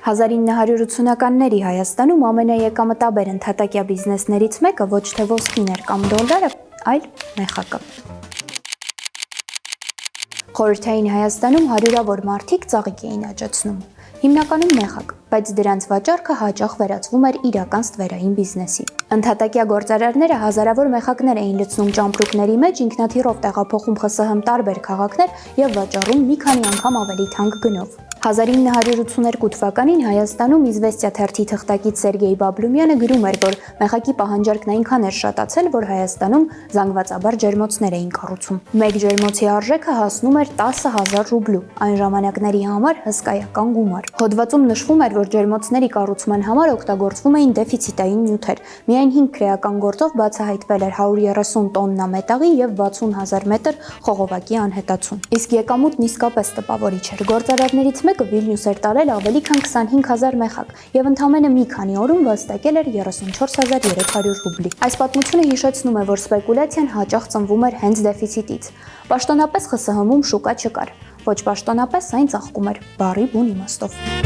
1980-ականների Հայաստանում ամենաեկամտաբեր ընդհատակյա բիզնեսներից մեկը ոչ թե ոսկին էր կամ դոլարը, այլ մեխակը։ Խորհրդային Հայաստանում հարյուրավոր մարդիկ ծաղիկ էին աճացնում, հիմնականում մեխակ, բայց դրանց վաճառքը հաճախ վերածվում էր իրական ստվերային բիզնեսի։ Ընդհատակյա գործարարները հազարավոր մեխակներ էին լցնում ճամպրուկների մեջ, ինքնաթիռով տեղափոխում ԽՍՀՄ տարբեր քաղաքներ եւ վաճառում մի քանի անգամ ավելի թանկ գնով։ 1982 թվականին Հայաստանում «Իզվեստիա» թերթի թղթակից Սերգեյ Բաբլումյանը գրում էր, որ մեխակի պահանջարկն այնքան էր շատացել, որ Հայաստանում զանգվածաբար ջերմոցներ էին կառուցում։ Մեկ ջերմոցի արժեքը հասնում էր 10,000 ռուբլու, այն ժամանակների համար հսկայական գումար։ Հոդվածում նշվում էր, որ ջերմոցների կառուցման համար օգտագործվում էին դեֆիցիտային նյութեր։ Միայն 5 քրեական գործով բացահայտվել էր 130 տոննա մետաղի եւ 60,000 մետր խողովակի անհետացում։ Իսկ եկամուտն իսկապես տպավորիչ էր։ Գործարարներից մեկը Վիլնյուս էր տարել ավելի քան 25,000 մեխակ եւ ընդամենը մի քանի օրում վաստակել էր 34,300 ռուբլի։ Այս պատմությունը հիշեցնում է, որ սպեկուլյացիան հաճախ ծնվում էր հենց դեֆիցիտից։ Պաշտոնապես ԽՍՀՄ-ում շուկա չկար։ Ոչ պաշտոնապես այն ծաղկում էր բառի բուն իմաստով։